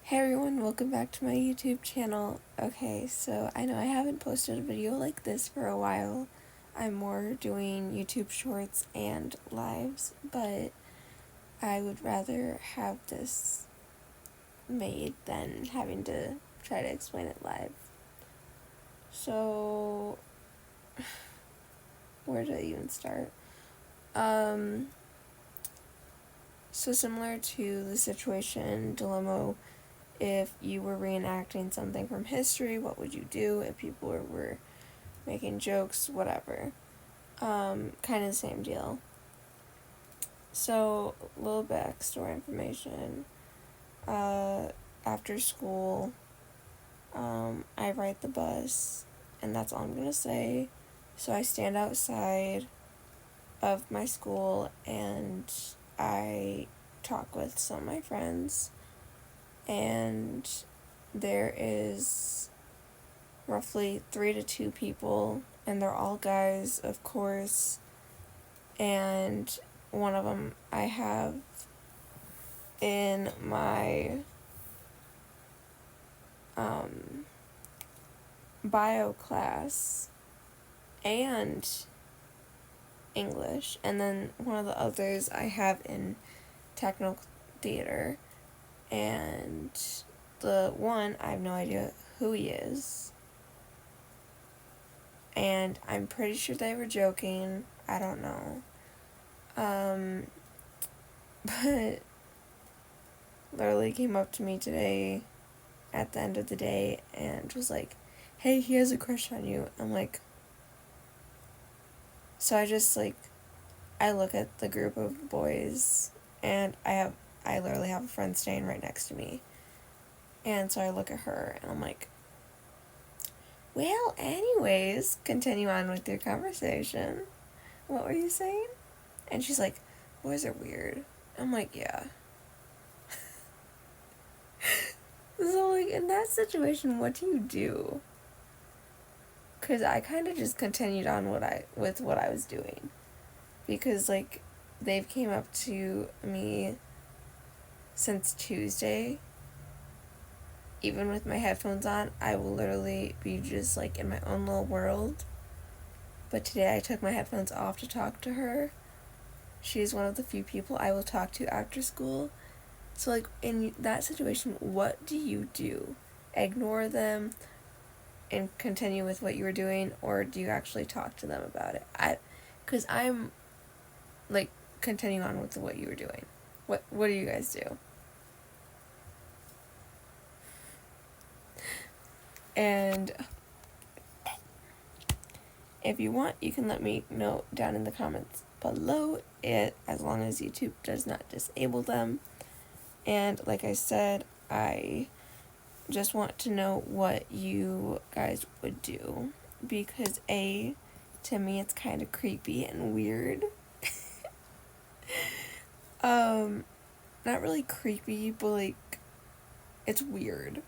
Hey everyone, welcome back to my YouTube channel. Okay, so I know I haven't posted a video like this for a while. I'm more doing YouTube shorts and lives, but I would rather have this made than having to try to explain it live. So, where do I even start? So similar to the situation dilemma, if you were reenacting something from history, what would you do if people were making jokes, whatever. Kind of the same deal. So, a little backstory information. After school, I ride the bus, and that's all I'm gonna say. So, I stand outside of my school and I talk with some of my friends, and there is roughly 3 to 2 people, and they're all guys, of course, and one of them I have in my bio class and English, and then one of the others I have in technical theater, and the one I have no idea who he is, and I'm pretty sure they were joking. I don't know. But literally came up to me today at the end of the day and was like, hey, he has a crush on you. I'm like, so I look at the group of boys, and I literally have a friend staying right next to me, and so I look at her and I'm like, well, anyways, continue on with your conversation. What were you saying? And she's like, boys are weird. I'm like, yeah. So, like, in that situation, what do you do? Because I kind of just continued on with what I was doing. Because, like, they've came up to me since Tuesday. Even with my headphones on, I will literally be just, like, in my own little world. But today I took my headphones off to talk to her. She's one of the few people I will talk to after school. So, like, in that situation, what do you do? Ignore them and continue with what you were doing, or do you actually talk to them about it? Because I'm, like, continuing on with what you were doing. What do you guys do? And if you want, you can let me know down in the comments below it, as long as YouTube does not disable them. And like I said, I just want to know what you guys would do, because to me it's kind of creepy and weird. Not really creepy, but like, it's weird.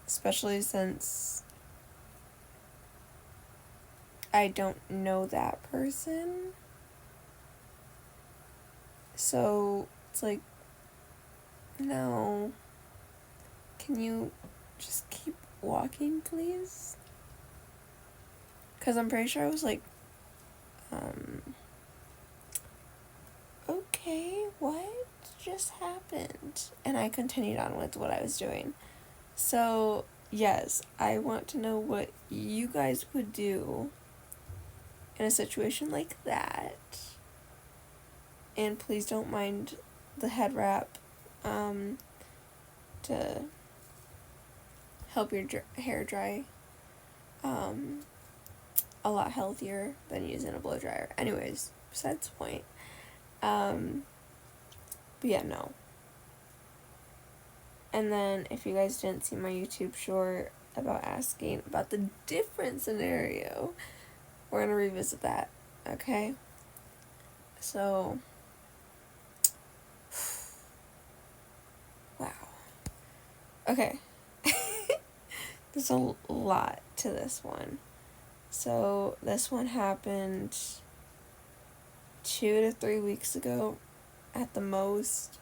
Especially since I don't know that person. So it's like, no. Can you just keep walking, please? Because I'm pretty sure I was like, okay, what just happened? And I continued on with what I was doing. So, yes, I want to know what you guys would do in a situation like that. And please don't mind the head wrap, to help your hair dry a lot healthier than using a blow dryer. Anyways, besides the point. But yeah, no. And then if you guys didn't see my YouTube short about asking about the different scenario, we're gonna revisit that, okay? So, wow. Okay. There's a lot to this one. So, this one happened 2 to 3 weeks ago at the most.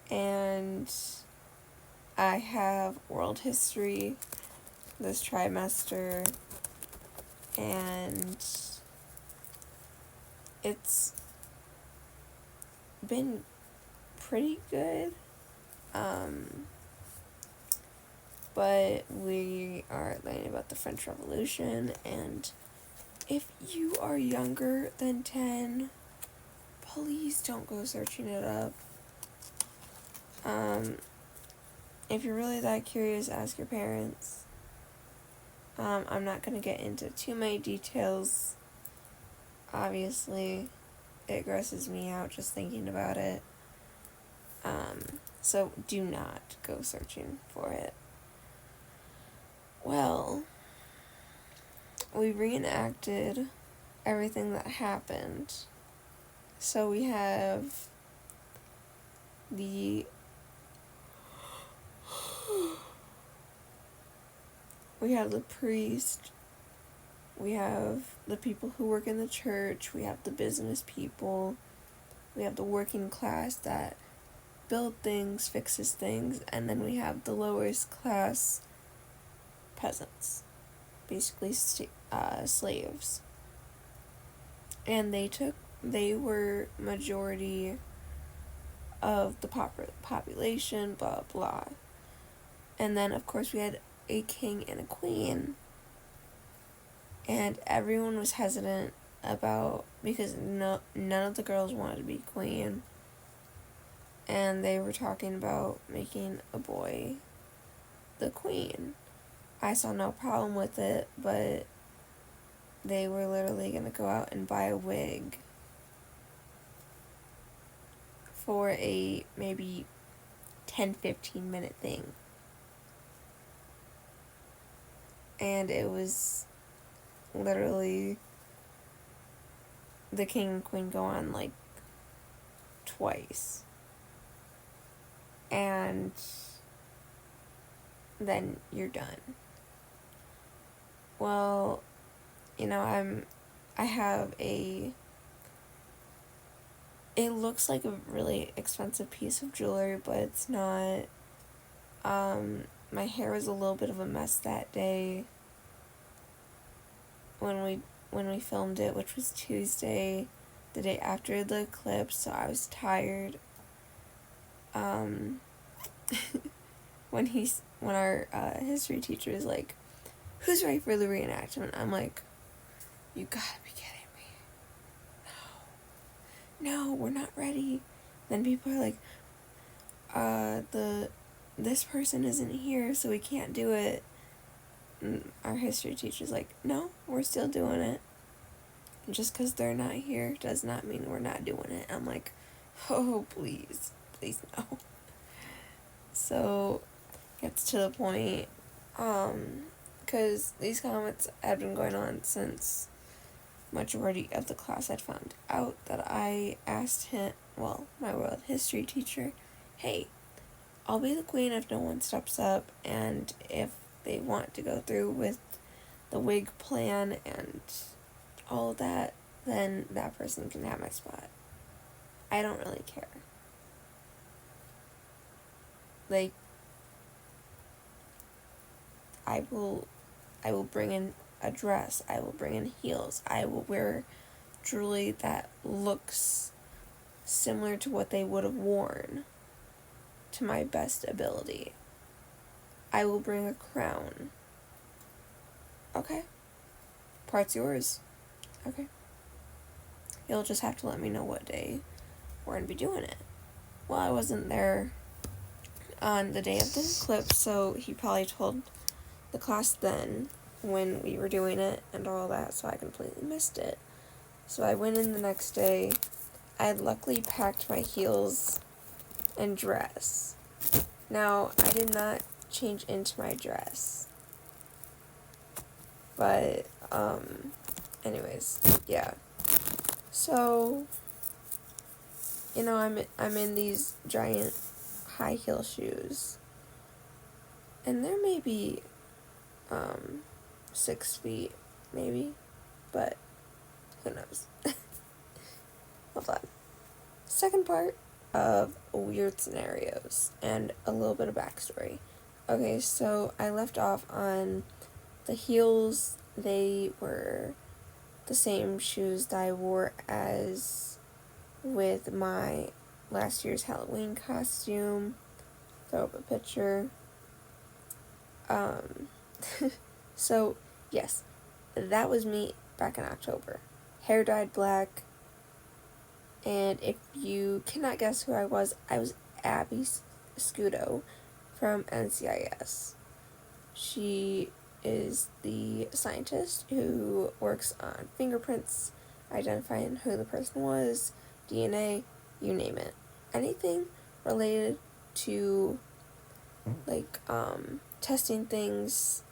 and I have world history this trimester, and it's been pretty good. But we are learning about the French Revolution, and if you are younger than 10, please don't go searching it up. If you're really that curious, ask your parents. I'm not going to get into too many details. Obviously, it grosses me out just thinking about it. So do not go searching for it. Well, we reenacted everything that happened. So we have the priest, we have the people who work in the church, we have the business people, we have the working class that build things, fixes things, and then we have the lowest class peasants, basically slaves. And they were majority of the population, blah blah. And then of course we had a king and a queen, and everyone was hesitant because none of the girls wanted to be queen, and they were talking about making a boy the queen. I saw no problem with it, but they were literally going to go out and buy a wig for a maybe 10-15 minute thing. And it was literally the king and queen go on like twice. And then you're done. Well, I have it looks like a really expensive piece of jewelry, but it's not. My hair was a little bit of a mess that day when we filmed it, which was Tuesday, the day after the eclipse, so I was tired. When our history teacher is like, "Who's ready for the reenactment?" I'm like, "You gotta be kidding me. No, we're not ready." Then people are like, this person isn't here, so we can't do it. And our history teacher's like, "No, we're still doing it. Just because they're not here does not mean we're not doing it." I'm like, "Oh, please no." So, gets to the point, because these comments had been going on since majority of the class had found out that I asked my world history teacher, "Hey, I'll be the queen if no one steps up, and if they want to go through with the wig plan and all of that, then that person can have my spot. I don't really care. Like, I will bring in a dress, I will bring in heels, I will wear jewelry that looks similar to what they would have worn to my best ability. I will bring a crown. Okay? Part's yours. Okay. You'll just have to let me know what day we're going to be doing it." Well, I wasn't there on the day of the eclipse, so he probably told the class then when we were doing it and all that, so I completely missed it. So I went in the next day. I had luckily packed my heels and dress. Now, I did not change into my dress. But, anyways, yeah. So, I'm in these giant high heel shoes. And they're maybe, 6 feet, maybe. But, who knows. Hold on. Second part. of weird scenarios and a little bit of backstory. Okay, so I left off on the heels. They were the same shoes that I wore as with my last year's Halloween costume. Throw up a picture. So, yes, that was me back in October. Hair dyed black. And if you cannot guess who I was Abby Scudo from NCIS. She is the scientist who works on fingerprints, identifying who the person was, DNA, you name it. Anything related to, like, testing things,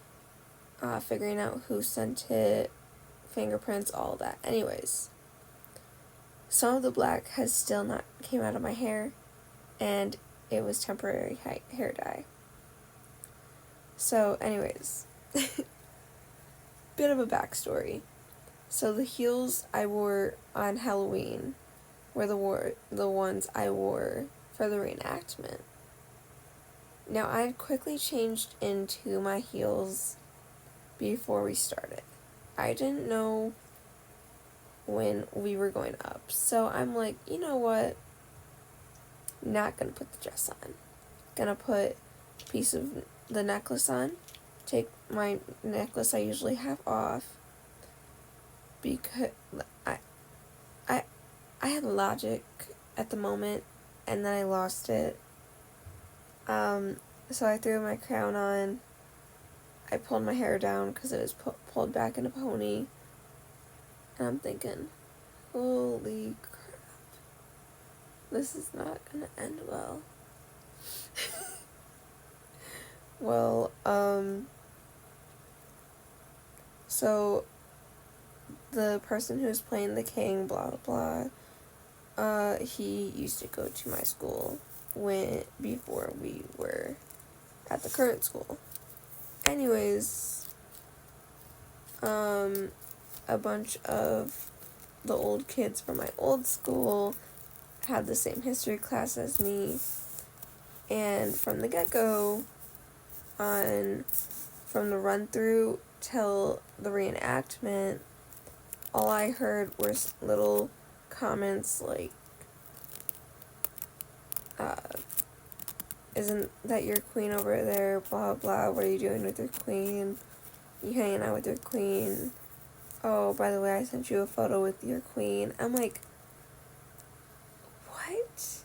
figuring out who sent it, fingerprints, all that. Anyways, some of the black has still not came out of my hair, and it was temporary hair dye. So, anyways, bit of a backstory. So the heels I wore on Halloween were the ones I wore for the reenactment. Now, I had quickly changed into my heels before we started. I didn't know when we were going up, so I'm like, you know what? Not gonna put the dress on. Gonna put a piece of the necklace on. Take my necklace I usually have off because I had logic at the moment, and then I lost it. So I threw my crown on. I pulled my hair down because it was pulled back in a pony. And I'm thinking, holy crap, this is not gonna end well. Well, so the person who's playing the king, blah blah blah, he used to go to my school before we were at the current school. Anyways, a bunch of the old kids from my old school had the same history class as me, and from the get-go, from the run-through till the reenactment, all I heard were little comments like, isn't that your queen over there, blah blah, what are you doing with your queen, you hanging out with your queen, oh, by the way, I sent you a photo with your queen. I'm like, what?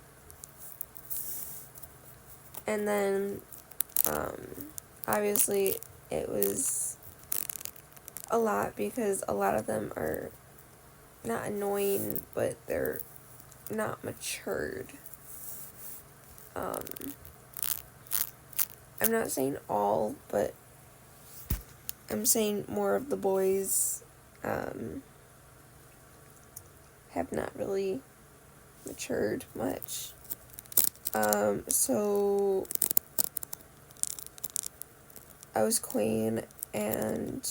And then, obviously, it was a lot because a lot of them are not annoying, but they're not matured. I'm not saying all, but I'm saying more of the boys have not really matured much. So I was queen, and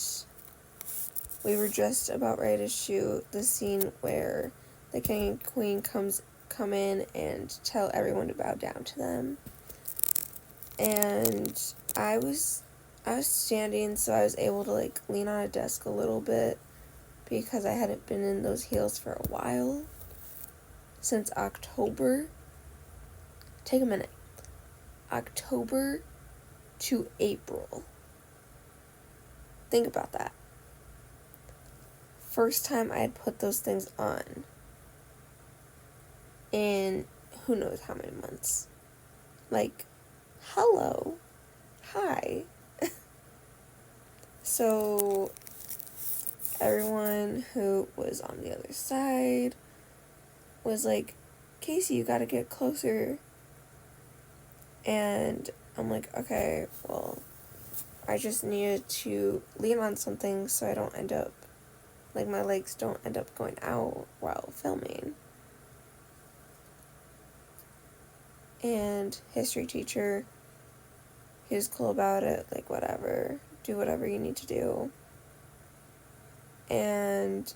we were just about ready to shoot the scene where the king and queen come in and tell everyone to bow down to them. And I was standing, so I was able to like lean on a desk a little bit because I hadn't been in those heels for a while, since October. Take a minute. October to April. Think about that. First time I had put those things on in who knows how many months. Like, hello, hi. So everyone who was on the other side was like, Casey, you gotta get closer. And I'm like, okay, well, I just needed to lean on something so I don't end up, like, my legs don't end up going out while filming. And history teacher, he was cool about it, like, whatever, do whatever you need to do. And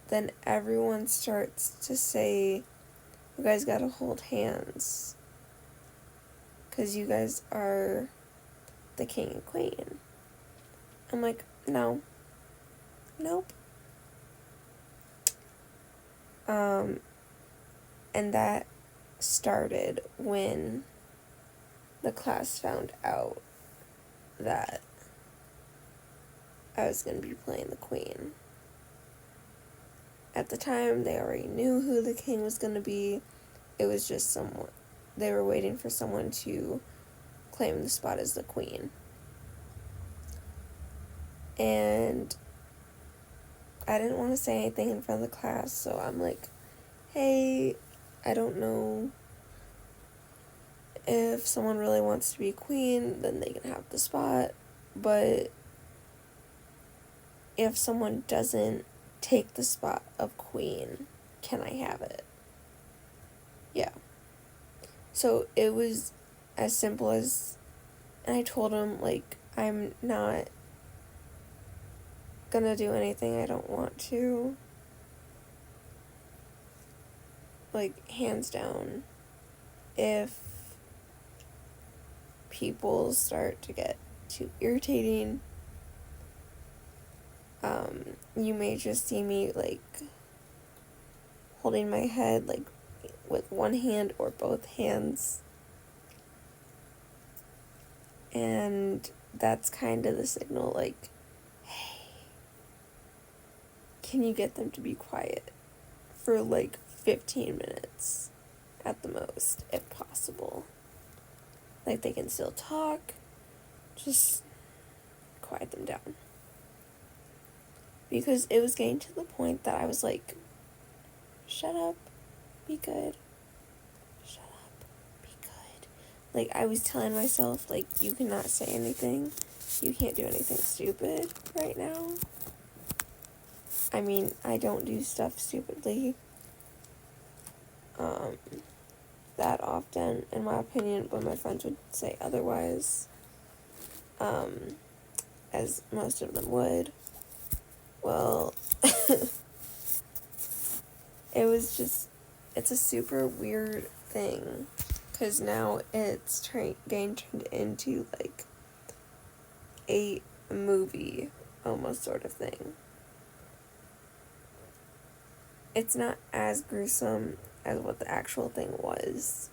then everyone starts to say you guys gotta hold hands. Because you guys are the king and queen. I'm like, no. Nope. And that started when the class found out that I was going to be playing the queen. At the time, they already knew who the king was going to be. It was just someone, they were waiting for someone to claim the spot as the queen. And I didn't want to say anything in front of the class, so I'm like, hey, I don't know if someone really wants to be queen, then they can have the spot, but if someone doesn't take the spot of queen, can I have it? Yeah. So it was as simple as, and I told him, like, I'm not gonna do anything I don't want to. Like, hands down, if people start to get too irritating, you may just see me, like, holding my head, like, with one hand or both hands. And that's kind of the signal, like, hey, can you get them to be quiet for, like, 15 minutes at the most, if possible? Like, they can still talk, just quiet them down. Because it was getting to the point that I was like, shut up, be good. Shut up, be good. Like, I was telling myself, like, you cannot say anything. You can't do anything stupid right now. I mean, I don't do stuff stupidly that often, in my opinion, but my friends would say otherwise, as most of them would. Well, it's a super weird thing, because now it's getting turned into, like, a movie, almost, sort of thing. It's not as gruesome as what the actual thing was,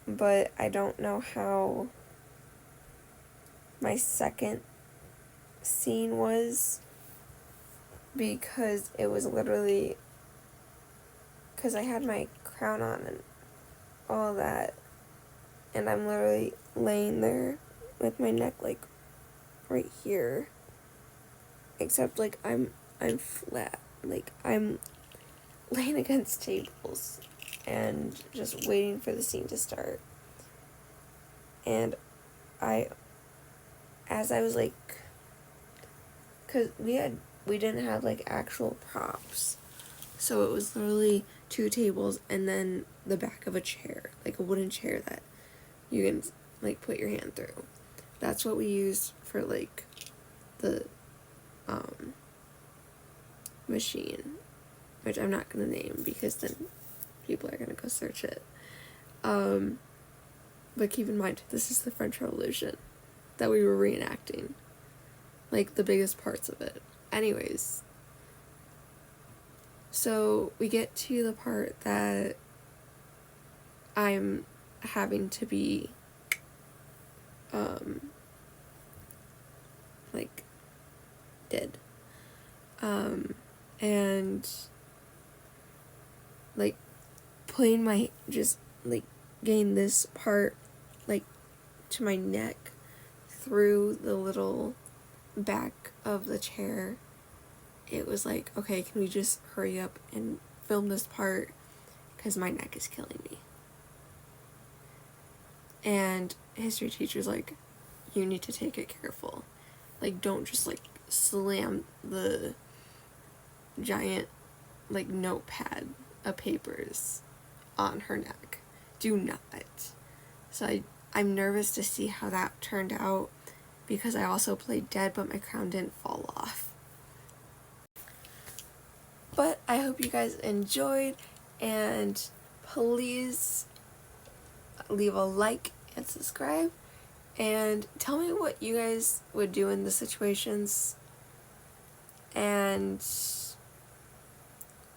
but I don't know how my second scene was, because it was literally, because I had my crown on and all that, and I'm literally laying there with my neck, like, right here, except, like, I'm flat, like, I'm laying against tables and just waiting for the scene to start. And as I was, like, because we didn't have, like, actual props, so it was literally 2 tables and then the back of a chair, like a wooden chair that you can, like, put your hand through. That's what we used for, like, the machine, which I'm not gonna name because then people are gonna go search it. But keep in mind, this is the French Revolution that we were reenacting, like, the biggest parts of it. Anyways, so we get to the part that I'm having to be, like, dead. And, like, putting my, just, like, getting this part, like, to my neck through the little back of the chair. It was like, okay, can we just hurry up and film this part, because my neck is killing me. And history teacher's like, you need to take it careful. Like, don't just, like, slam the giant, like, notepad of papers on her neck. Do not. So I'm nervous to see how that turned out, because I also played dead, but my crown didn't fall off. But I hope you guys enjoyed, and please leave a like and subscribe, and tell me what you guys would do in the situations, and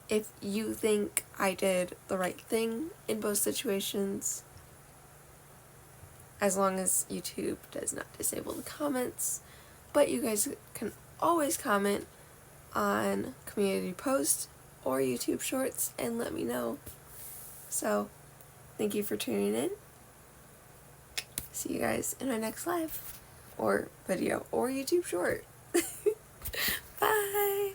if you think I did the right thing in both situations, as long as YouTube does not disable the comments. But you guys can always comment on community posts or YouTube shorts and let me know. So, thank you for tuning in. See you guys in my next live, or video, or YouTube short. Bye!